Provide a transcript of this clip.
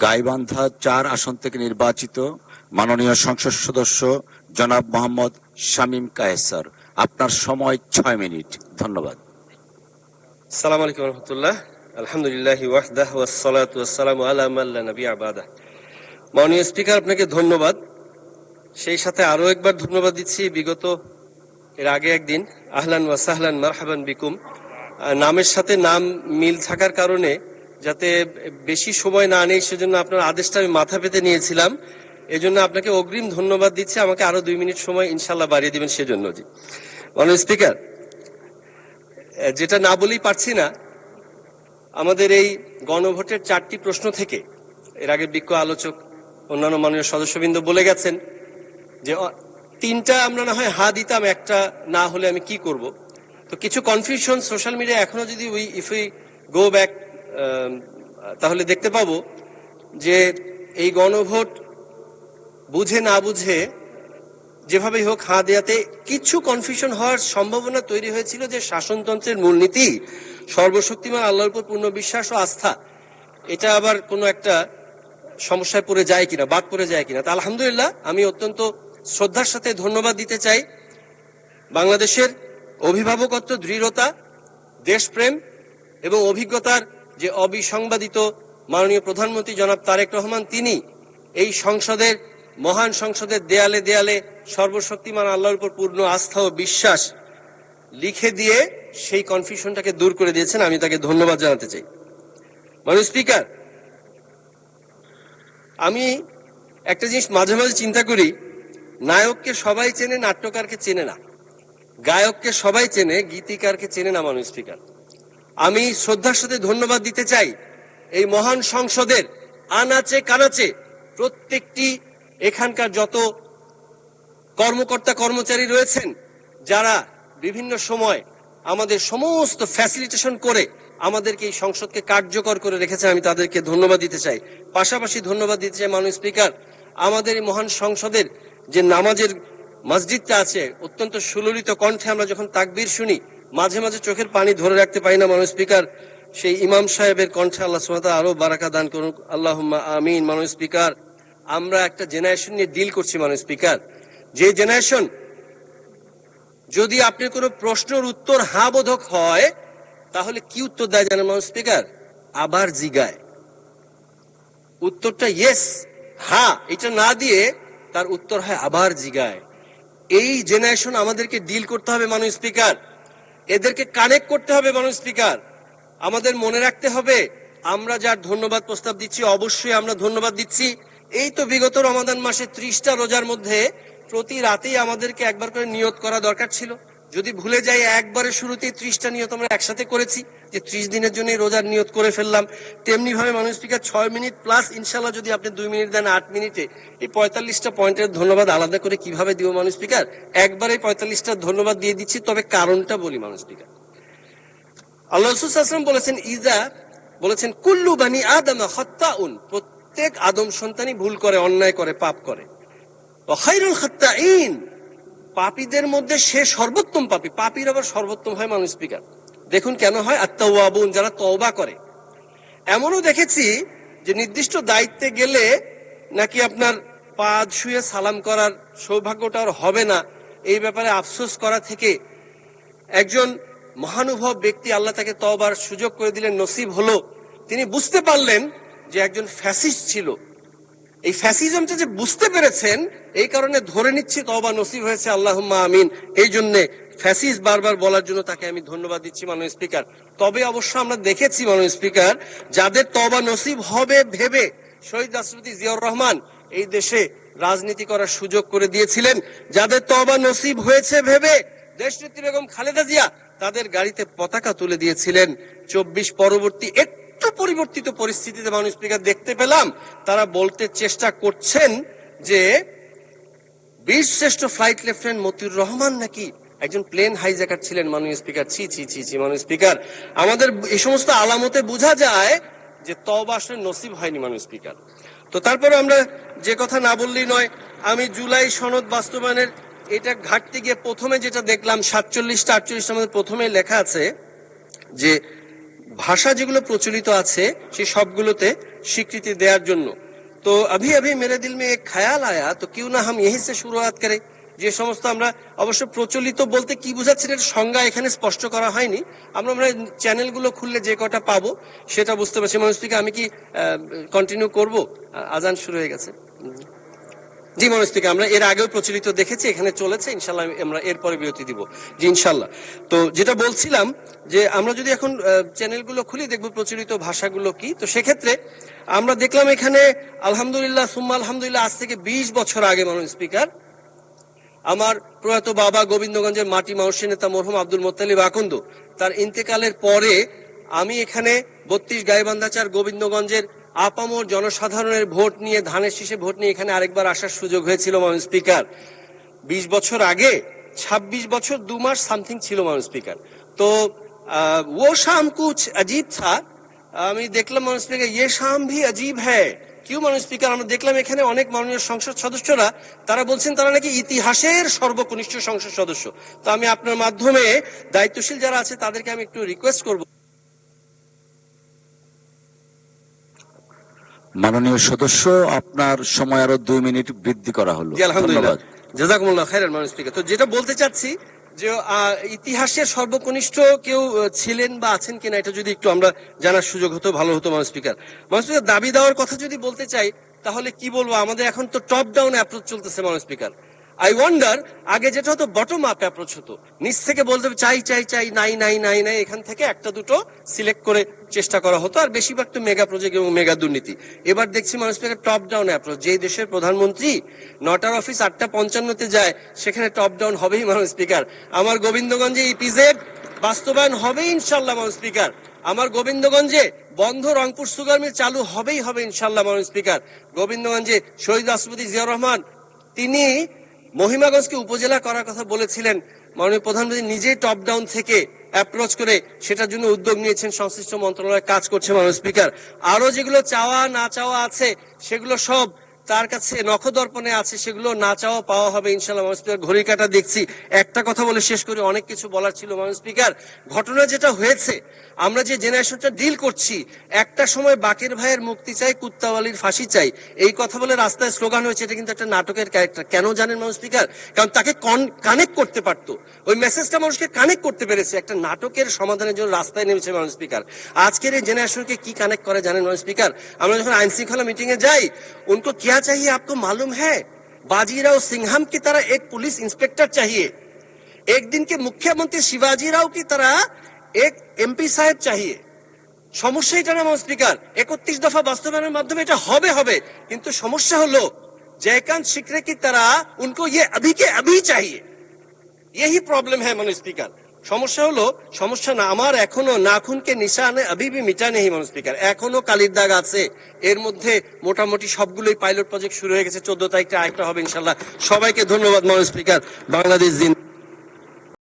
গাইবান্ধা ৪ আসন থেকে নির্বাচিত মাননীয় সংসদ সদস্য জনাব মোহাম্মদ শামীম কায়েসার, আপনার সময় ৬ মিনিট। ধন্যবাদ। আসসালামু আলাইকুম রহমতুল্লাহ। আলহামদুলিল্লাহি ওয়াহদাহু ওয়াসসালাতু ওয়াসসালামু আলা মান লা নাবিয়্যা বা'দাহ। মাননীয় স্পিকার, আপনাকে ধন্যবাদ। সেই সাথে আরো একবার ধন্যবাদ দিচ্ছি, বিগত এর আগে একদিন আহলান ওয়া সাহলান মারহাবান বিকুম নামের সাথে নাম মিল থাকার কারণে যাতে বেশি সময় না নেই সেজন্য আপনার আদেশটা আমি মাথা পেতে নিয়েছিলাম। এজন্য আপনাকে অগ্রিম ধন্যবাদ দিচ্ছি। আমাকে আরো 2 মিনিট সময় ইনশাআল্লাহ বাড়িয়ে দিবেন সেজন্য। জি মাননীয় স্পিকার, যেটা না বলেই পারছি না, আমাদের এই গণভোটের 4টি প্রশ্ন থেকে এর আগে বিজ্ঞ আলোচক অন্যান্য মাননীয় সদস্যবৃন্দ বলে গেছেন যে 3টা আমরা না হয় হা দিতাম, একটা না হলে আমি কি করব। তো কিছু কনফিউশন সোশ্যাল মিডিয়া এখনো যদি ইফ উই গো ব্যাক তাহলে দেখতে পাবো যে এই গণভোট বুঝে না বুঝে যেভাবেই হোক হা দেয়াতে কিছু কনফিউশন হওয়ার সম্ভাবনা তৈরি হয়েছিল যে শাসনতন্ত্রের মূলনীতি সর্বশক্তিমান আল্লাহর উপর পূর্ণ বিশ্বাস ও আস্থা, এটা আবার কোনো একটা সমস্যায় পড়ে যায় কিনা, বাদ পড়ে যায় কিনা। তা আলহামদুলিল্লাহ, আমি অত্যন্ত শ্রদ্ধার সাথে ধন্যবাদ দিতে চাই বাংলাদেশের অভিভাবকত্ব, দৃঢ়তা, দেশপ্রেম এবং অভিজ্ঞতার যে অবিসংবাদিত মাননীয় প্রধানমন্ত্রী জনাব তারেক রহমান, তিনি এই সংসদের, মহান সংসদের দেয়ালে দেয়ালে সর্বশক্তিমান আল্লাহর উপর পূর্ণ আস্থা ও বিশ্বাস লিখে দিয়ে সেই কনফিউশনটাকে দূর করে দিয়েছেন। আমি তাকে ধন্যবাদ জানাতে চাই। মাননীয় স্পিকার, আমি একটা জিনিস মাঝে মাঝে চিন্তা করি, নায়ককে সবাই চেনে, নাট্যকারকে চেনে না। গায়ককে সবাই চেনে, গীতিকারকে চেনে না। মাননীয় স্পিকার, আমি শ্রদ্ধার সাথে ধন্যবাদ দিতে চাই এই মহান সংসদের আনাচে কানাচে প্রত্যেকটি এখানকার যত কর্মকর্তা কর্মচারী রয়েছেন, যারা বিভিন্ন সময় আমাদের সমস্ত ফ্যাসিলিটেশন করে আমাদেরকে এই সংসদকে কার্যকর করে রেখেছে, আমি তাদেরকে ধন্যবাদ দিতে চাই। পাশাপাশি ধন্যবাদ দিতে চাই মাননীয় স্পিকার, আমাদের এই মহান সংসদের যে নামাজের মসজিদটা আছে, অত্যন্ত সুললিত কণ্ঠে আমরা যখন তাকবীর শুনি, মাঝে মাঝে চোখের পানি ধরে রাখতে পারি না। মাননীয় স্পিকার, সেই ইমাম সাহেবের কণ্ঠে আল্লাহ সুবহানাহু ওয়া তাআলা আরো বারাকা দান করুন, আল্লাহুম্মা আমিন। মাননীয় স্পিকার, আমরা একটা জেনারেশন নিয়ে ডিল করছি মাননীয় স্পিকার, যে জেনারেশন যদি আপনার কোনো প্রশ্নের উত্তর হ্যাঁ বোধক হয় তাহলে কি উত্তর দেয় জানেন মাননীয় স্পিকার? আবার জিগায়। উত্তরটা ইয়েস, হ্যাঁ, এটা না দিয়ে তার উত্তর হয় আবার জিগায়। এই জেনারেশন আমাদেরকে ডিল করতে হবে মাননীয় স্পিকার, এদেরকে কানেক্ট করতে হবে মাননীয় স্পিকার। আমাদের মনে রাখতে হবে আমরা যার ধন্যবাদ প্রস্তাব দিচ্ছি, অবশ্যই আমরা ধন্যবাদ দিচ্ছি। এই তো বিগত রমাদান মাসে 30টা রোজার মধ্যে প্রতি রাতেই আমাদেরকে একবার করে নিয়ত করা দরকার ছিল। যদি ভুলে যাই, একবারে শুরুতেই 30টা নিয়ত আমরা একসাথে করেছি, যে 30 দিনের জন্য রোজার নিয়ত করে ফেললাম। তেমনি ভাবে মাননীয় স্পিকার 6 মিনিট প্লাস ইনশাল্লাহ যদি আপনি 2 মিনিট দেন 8 মিনিটে এই 45টা পয়েন্টের ধন্যবাদ আলাদা করে কিভাবে দিব মাননীয় স্পিকার? একবারে 45টা ধন্যবাদ দিয়ে দিচ্ছি, তবে কারণটা বলি মাননীয় স্পিকার। আল্লাহ রাসূল সাল্লাল্লাহু আলাইহি ওয়াসাল্লাম বলেছেন কুল্লু বানি আদম খাত্তাউন, প্রত্যেক আদম সন্তানই ভুল করে, অন্যায় করে, পাপ করে। ওয়া খায়রুল খাত্তাইন, পাপীদের মধ্যে সে সর্বোত্তম পাপী। পাপীর আবার সর্বোত্তম হয় মাননীয় স্পিকার। দেখুন কেন হয়? আত-তাওয়াবুন, যারা তওবা করে। এমনও দেখেছি যে নির্দিষ্ট দায়িত্বে গেলে নাকি আপনার পা ছুঁয়ে সালাম করার সৌভাগ্যটা আর হবে না, এই ব্যাপারে আফসোস করা থেকে একজন মহানুভব ব্যক্তি, আল্লাহ তাকে তওবার সুযোগ করে দিলেন, নসিব হলো। তিনি বুঝতে পারলেন যে একজন ফ্যাসিস্ট ছিল। এই ফ্যাসিজমটা যে বুঝতে পেরেছেন, এই কারণে ধরে নিচ্ছি তওবা নসিব হয়েছে, আল্লাহুম্মা আমিন। এই জন্যে ফ্যাসিস্ট বারবার বলার জন্য তাকে আমি ধন্যবাদ দিচ্ছি মাননীয় স্পিকার। তবে অবশ্য আমরা দেখেছি মাননীয় স্পিকার, যাদের তওবা নসিব হবে ভেবে শহীদ রাষ্ট্রপতি জিয়াউর রহমান এই দেশে রাজনীতি করার সুযোগ করে দিয়েছিলেন, যাদের তওবা নসিব হয়েছে ভেবে দেশনেত্রী বেগম খালেদা জিয়া তাদের গাড়িতে পতাকা তুলে দিয়েছিলেন। 24 পরবর্তী একটু পরিবর্তিত পরিস্থিতিতে মাননীয় স্পিকার দেখতে পেলাম তারা বলতে চেষ্টা করছেন যে বীরশ্রেষ্ঠ ফ্লাইট লেফটেন্যান্ট মতিউর রহমান নাকি একজন প্লেন হাইজ্যাকার ছিলেন। মাননীয় স্পিকার, ছি ছি ছি ছি। মাননীয় স্পিকার, আমাদের এই সমস্ত আলামতে বোঝা যায় যে তওবা আসলে নসিব হয়নি মাননীয় স্পিকার। তো তারপরে আমরা যে কথা না বললেই নয়, আমি জুলাই সনদ বাস্তবায়নের এটা ঘাটতে গিয়ে প্রথমে যেটা দেখলাম, 47টা 48টার মধ্যে প্রথমে লেখা আছে যে ভাষা যেগুলো প্রচলিত আছে সেই সবগুলোতে स्वीकृति देওয়ার জন্য। तो अभी अभी मेरे दिल में एक ख्याल आया, तो क्यों ना हम यहीं से शुरुआत करें। যে সমস্ত আমরা অবশ্য প্রচলিত বলতে কি বোঝাচ্ছেন এর সংজ্ঞা এখানে স্পষ্ট করা হয়নি, আমরা আমরা চ্যানেলগুলো খুললে যে কটা পাবো সেটা বুঝতে পারছি। মানুষ থেকে আমি কি কন্টিনিউ করব? আজান শুরু হয়ে গেছে। জি মানুষ থেকে আমরা এর আগেও প্রচলিত দেখেছি, এখানে চলেছে, ইনশাল্লাহ আমরা এরপরে বিরতি দিব। জি ইনশাল্লাহ। তো যেটা বলছিলাম যে আমরা যদি এখন চ্যানেলগুলো খুলি দেখবো প্রচলিত ভাষাগুলো কি। তো সেক্ষেত্রে আমরা দেখলাম এখানে আলহামদুলিল্লাহ সুম্মা আলহামদুলিল্লাহ আজ থেকে 20 বছর আগে মাননীয় স্পিকার আমার প্রয়াত বাবা গোবিন্দগঞ্জের মাটি মানুষের নেতা মরহুম আব্দুল মোত্তালিব আকন্দ তার ইন্তেকালের পরে আমি এখানে 32 গাইবান্ধাচার গোবিন্দগঞ্জের আপামর জনসাধারণের ভোট নিয়ে, ধানের শীষে ভোট নিয়ে এখানে আরেকবার আসার সুযোগ হয়েছিল মাননীয় স্পিকার। 20 বছর আগে 26 বছর 2 মাস সামথিং ছিল মাননীয় স্পিকার। তো वो शाम कुछ अजीब था। আমি দেখলাম মাননীয় স্পিকার ये शाम भी अजीब है। কিউ মাননীয় স্পিকার আমরা দেখলাম এখানে অনেক মাননীয় সংসদ সদস্যরা তারা বলছেন তারা নাকি ইতিহাসের সর্বকনিষ্ঠ সংসদ সদস্য। তো আমি আপনার মাধ্যমে দায়িত্বশীল যারা আছে তাদেরকে আমি একটু রিকোয়েস্ট করব। মাননীয় সদস্য, আপনার সময় আরো 2 মিনিট বৃদ্ধি করা হলো। জি আলহামদুলিল্লাহ, ধন্যবাদ। জাযাকুমুল্লাহ খাইরান মাননীয় স্পিকার। তো যেটা বলতে চাচ্ছি যে ইতিহাসের সর্বকনিষ্ঠ কেউ ছিলেন বা আছেন কিনা এটা যদি একটু আমরা জানার সুযোগ হতো ভালো হতো মাননীয় স্পিকার। মাননীয় স্পিকার দাবি দেওয়ার কথা যদি বলতে চাই তাহলে কি বলবো, আমাদের এখন তো টপ ডাউন অ্যাপ্রোচ চলতেছে মাননীয় স্পিকার। আই ওয়ান্ডার আগে যেটা হতো বটম আপ অ্যাপ্রোচ হতো, নিচ থেকে বলতে চাই চাই চাই নাই নাই নাই নাই, এখান থেকে একটা দুটো সিলেক্ট করে চেষ্টা করা হতো, আর বেশিরভাগ তো মেগা প্রজেক্ট এবং মেগা দুর্নীতি। এবার দেখছি মাননীয় স্পিকার টপ ডাউন অ্যাপ্রোচ, যে দেশের প্রধানমন্ত্রী 9টার অফিস 8:55 যায় সেখানে টপ ডাউন হবেই মাননীয় স্পিকার। আমার গোবিন্দগঞ্জে ইপিজেড বাস্তবায়ন হবে ইনশাল্লাহ মাননীয় স্পিকার। আমার গোবিন্দগঞ্জে বন্ধ রংপুর সুগার মিল চালু হবেই হবে ইনশাল্লাহ মাননীয় স্পিকার। গোবিন্দগঞ্জে শহীদ রাষ্ট্রপতি জিয়াউর রহমান তিনি মহিমাগঞ্জকে উপজেলা করার কথা বলেছিলেন, মাননীয় প্রধানমন্ত্রী নিজেই টপ ডাউন থেকে অ্যাপ্রোচ করে সেটার জন্য উদ্যোগ নিয়েছেন, সংশ্লিষ্ট মন্ত্রণালয় কাজ করছে মাননীয় স্পিকার। আরো যেগুলো চাওয়া না চাওয়া আছে সেগুলো সব তার কাছে নখদর্পণে আছে, সেগুলো না চাওয়া পাওয়া হবে ইনশাল্লাহ মাননীয় স্পিকার। ঘড়ির কাঁটা দেখছি, একটা কথা বলে শেষ করি, অনেক কিছু বলার ছিল মাননীয় স্পিকার। ঘটনা যেটা হয়েছে, আমরা যে জেনারেশনটা ডিল করছি, একটা সময় বাকের ভাইয়ের মুক্তি চাই, কুত্তাওয়ালির ফাঁসি চাই, এই কথা বলে রাস্তায় স্লোগান হয়েছে, এটা কিন্তু একটা নাটকের ক্যারেক্টার। কেন জানেন মাননীয় স্পিকার? কারণ তাকে কানেক্ট করতে পারতো, ওই মেসেজটা মানুষকে কানেক্ট করতে পেরেছে, একটা নাটকের সমাধানের জন্য রাস্তায় নেমেছে মাননীয় স্পিকার। আজকের এই জেনারেশনকে কি কানেক্ট করে জানেন মাননীয় স্পিকার? আমরা যখন আইন শৃঙ্খলা মিটিং এ যাই, उनको क्या चाहिए आपको मालूम है? बाजीराव सिंघम की तरह एक पुलिस इंस्पेक्टर चाहिए, एक दिन के मुख्यमंत्री शिवाजी राव की तरह एक एमपी साहेब चाहिए। সমস্যা এটা না মাননীয় স্পিকার, 31 দফা বাস্তবায়নের মাধ্যমে এটা হবে হবে, কিন্তু সমস্যা হলো जयकांत शिकरे की तरह उनको ये अभी के अभी चाहिए। यही प्रॉब्लम है माननीय स्पीकर। সমস্যা হলো, সমস্যা না আমার এখনো নাখুনকে নিশানে আবিবি মিটা নেই মাননীয় স্পিকার, এখনো কালির দাগ আছে। এর মধ্যে মোটামুটি সবগুলোই পাইলট প্রজেক্ট শুরু হয়ে গেছে, 14 তারিখটা আরেকটা হবে ইনশাল্লাহ। সবাইকে ধন্যবাদ মাননীয় স্পিকার। বাংলাদেশ জিন্দাবাদ।